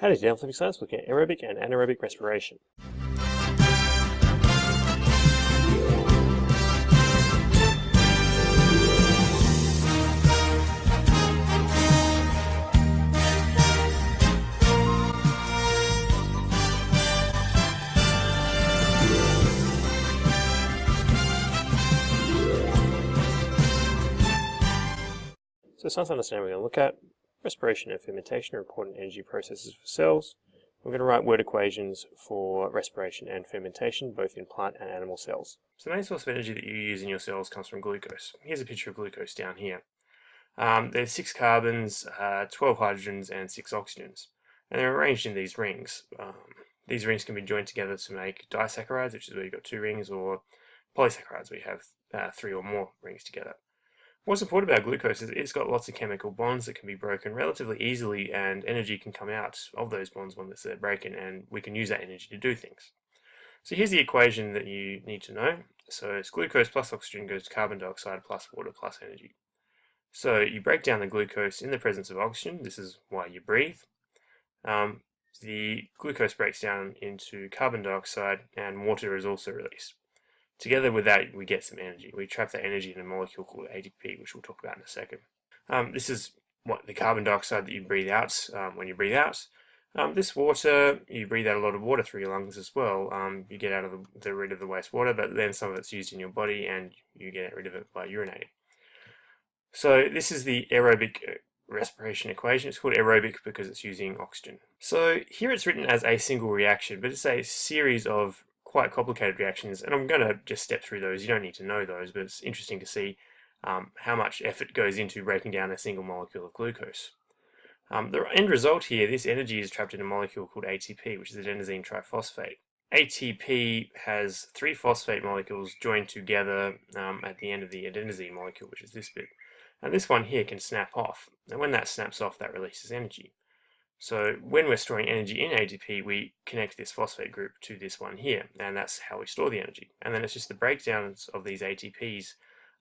Howdy, today on Flippin Science, looking at aerobic and anaerobic respiration. So science understanding we're going to look at respiration and fermentation are important energy processes for cells. We're going to write word equations for respiration and fermentation, both in plant and animal cells. So the main source of energy that you use in your cells comes from glucose. Here's a picture of glucose down here. There's 6 carbons, 12 hydrogens, and 6 oxygens. And they're arranged in these rings. These rings can be joined together to make disaccharides, which is where you've got 2 rings, or polysaccharides, where you have 3 or more rings together. What's important about glucose is it's got lots of chemical bonds that can be broken relatively easily, and energy can come out of those bonds once they're broken, and we can use that energy to do things. So here's the equation that you need to know. So it's glucose plus oxygen goes to carbon dioxide plus water plus energy. So you break down the glucose in the presence of oxygen. This is why you breathe. The glucose breaks down into carbon dioxide, and water is also released. Together with that, we get some energy. We trap that energy in a molecule called ATP, which we'll talk about in a second. This is what the carbon dioxide that you breathe out when you breathe out. This water, you breathe out a lot of water through your lungs as well. You get rid of the wastewater, but then some of it's used in your body, and you get rid of it by urinating. So this is the aerobic respiration equation. It's called aerobic because it's using oxygen. So here it's written as a single reaction, but it's a series of quite complicated reactions, and I'm going to just step through those. You don't need to know those, but it's interesting to see how much effort goes into breaking down a single molecule of glucose. The end result here, this energy is trapped in a molecule called ATP, which is adenosine triphosphate. ATP has 3 phosphate molecules joined together at the end of the adenosine molecule, which is this bit. And this one here can snap off, and when that snaps off, that releases energy. So when we're storing energy in ATP, we connect this phosphate group to this one here, and that's how we store the energy. And then it's just the breakdowns of these ATPs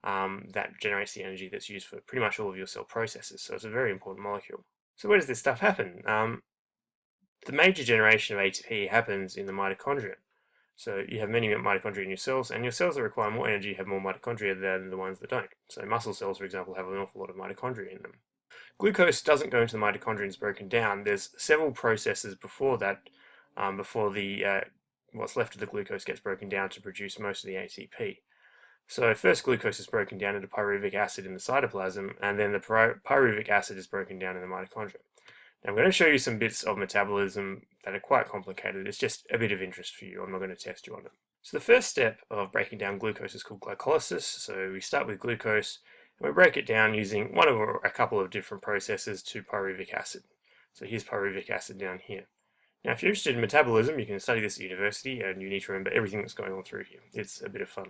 that generates the energy that's used for pretty much all of your cell processes. So it's a very important molecule. So where does this stuff happen? The major generation of ATP happens in the mitochondria. So you have many mitochondria in your cells, and your cells that require more energy have more mitochondria than the ones that don't. So muscle cells, for example, have an awful lot of mitochondria in them. Glucose doesn't go into the mitochondria and is broken down. There's several processes before that, before what's left of the glucose gets broken down to produce most of the ATP. So first glucose is broken down into pyruvic acid in the cytoplasm, and then the pyruvic acid is broken down in the mitochondria. Now I'm going to show you some bits of metabolism that are quite complicated. It's just a bit of interest for you. I'm not going to test you on it. So the first step of breaking down glucose is called glycolysis. So we start with glucose, and we break it down using one or a couple of different processes to pyruvic acid. So here's pyruvic acid down here. Now if you're interested in metabolism, you can study this at university, and you need to remember everything that's going on through here. It's a bit of fun.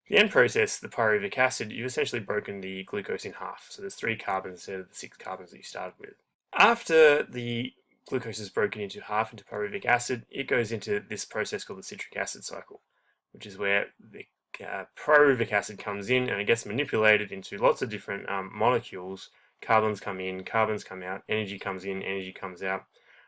The end process, the pyruvic acid, you've essentially broken the glucose in half. So there's 3 carbons instead of the 6 carbons that you started with. After the glucose is broken into half into pyruvic acid, it goes into this process called the citric acid cycle, which is where the pyruvic acid comes in and it gets manipulated into lots of different molecules. Carbons come in, carbons come out, energy comes in, energy comes out,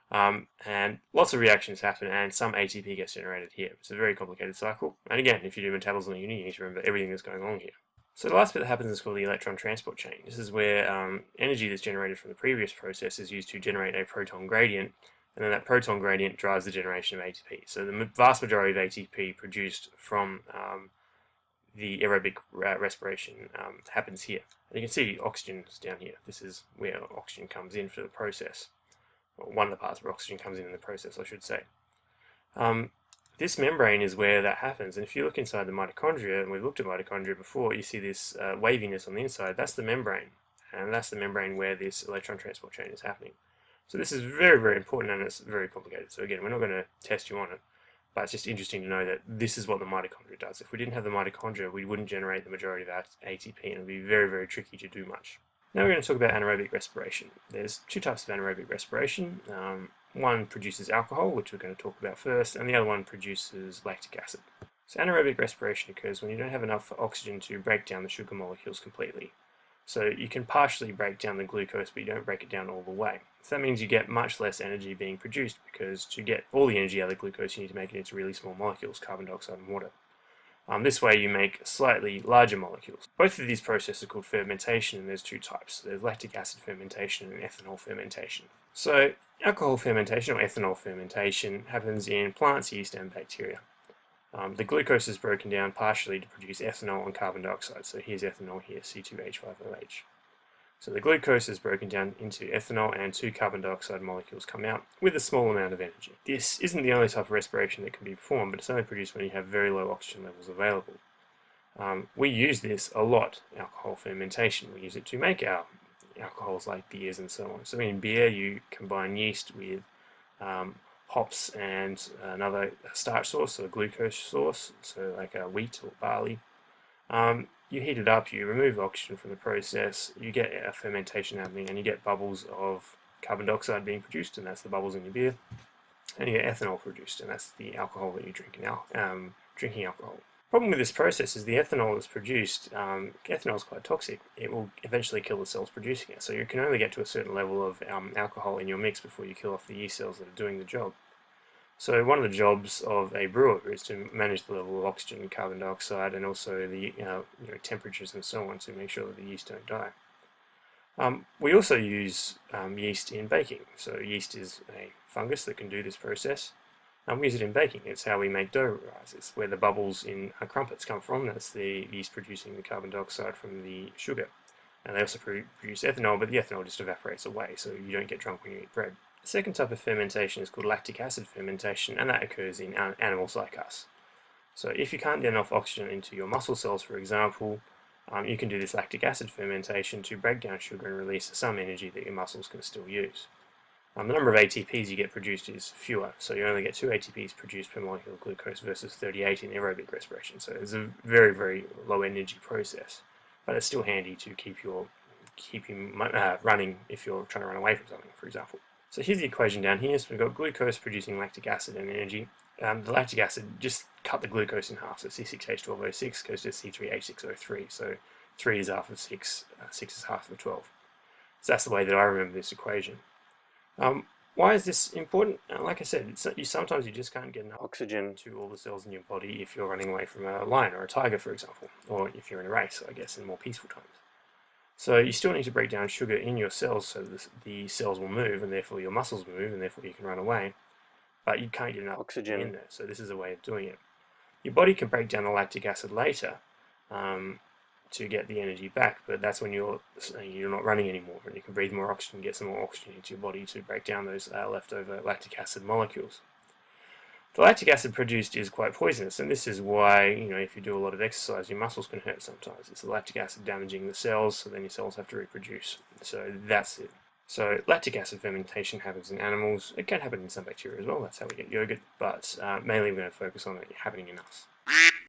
and lots of reactions happen, and some ATP gets generated here. It's a very complicated cycle, and again, if you do metabolism in uni, you need to remember everything that's going on here. So the last bit that happens is called the electron transport chain. This is where energy that's generated from the previous process is used to generate a proton gradient, and then that proton gradient drives the generation of ATP. So the vast majority of ATP produced from the aerobic respiration happens here. And you can see oxygen's down here. This is where oxygen comes in for the process. Or one of the parts where oxygen comes in the process, I should say. This membrane is where that happens, and if you look inside the mitochondria, and we've looked at mitochondria before, you see this waviness on the inside. That's the membrane, and that's the membrane where this electron transport chain is happening. So this is very, very important, and it's very complicated. So again, we're not going to test you on it, but it's just interesting to know that this is what the mitochondria does. If we didn't have the mitochondria, we wouldn't generate the majority of that ATP, and it would be very, very tricky to do much. Now we're going to talk about anaerobic respiration. There's 2 types of anaerobic respiration. One produces alcohol, which we're going to talk about first, and the other one produces lactic acid. So anaerobic respiration occurs when you don't have enough oxygen to break down the sugar molecules completely. So you can partially break down the glucose, but you don't break it down all the way. So that means you get much less energy being produced, because to get all the energy out of the glucose, you need to make it into really small molecules, carbon dioxide and water. This way you make slightly larger molecules. Both of these processes are called fermentation, and there's two types. There's lactic acid fermentation and ethanol fermentation. So alcohol fermentation or ethanol fermentation happens in plants, yeast and bacteria. The glucose is broken down partially to produce ethanol and carbon dioxide. So here's ethanol, here C2H5OH. So the glucose is broken down into ethanol, and two carbon dioxide molecules come out with a small amount of energy. This isn't the only type of respiration that can be performed, but it's only produced when you have very low oxygen levels available. We use this a lot, alcohol fermentation. We use it to make our alcohols like beers and so on. So in beer you combine yeast with hops and another starch source, so a glucose source, so like wheat or barley. You heat it up, you remove oxygen from the process, you get a fermentation happening, and you get bubbles of carbon dioxide being produced, and that's the bubbles in your beer. And you get ethanol produced, and that's the alcohol that you're drinking now, drinking alcohol. The problem with this process is the ethanol that's produced, ethanol is quite toxic. It will eventually kill the cells producing it, so you can only get to a certain level of alcohol in your mix before you kill off the yeast cells that are doing the job. So one of the jobs of a brewer is to manage the level of oxygen and carbon dioxide, and also the temperatures and so on, to make sure that the yeast don't die. We also use yeast in baking. So yeast is a fungus that can do this process. We use it in baking. It's how we make dough rise. It's where the bubbles in crumpets come from. That's the yeast producing the carbon dioxide from the sugar. And they also produce ethanol, but the ethanol just evaporates away, so you don't get drunk when you eat bread. The second type of fermentation is called lactic acid fermentation, and that occurs in animals like us. So if you can't get enough oxygen into your muscle cells, for example, you can do this lactic acid fermentation to break down sugar and release some energy that your muscles can still use. The number of ATPs you get produced is fewer, so you only get 2 ATPs produced per molecule of glucose versus 38 in aerobic respiration. So it's a very, very low energy process, but it's still handy to keep you running if you're trying to run away from something, for example. So here's the equation down here. So we've got glucose producing lactic acid and energy. The lactic acid just cut the glucose in half. So C6H12O6 goes to C3H6O3. So 3 is half of 6, 6 is half of 12. So that's the way that I remember this equation. Why is this important? Like I said, sometimes you just can't get enough oxygen to all the cells in your body if you're running away from a lion or a tiger, for example, or if you're in a race, I guess, in more peaceful times. So you still need to break down sugar in your cells so that the cells will move, and therefore your muscles move, and therefore you can run away. But you can't get enough oxygen in there, so this is a way of doing it. Your body can break down the lactic acid later to get the energy back, but that's when you're not running anymore, and you can breathe more oxygen, get some more oxygen into your body to break down those leftover lactic acid molecules. The lactic acid produced is quite poisonous, and this is why, if you do a lot of exercise, your muscles can hurt sometimes. It's the lactic acid damaging the cells, so then your cells have to reproduce. So that's it. So lactic acid fermentation happens in animals. It can happen in some bacteria as well. That's how we get yogurt, but mainly we're going to focus on it happening in us.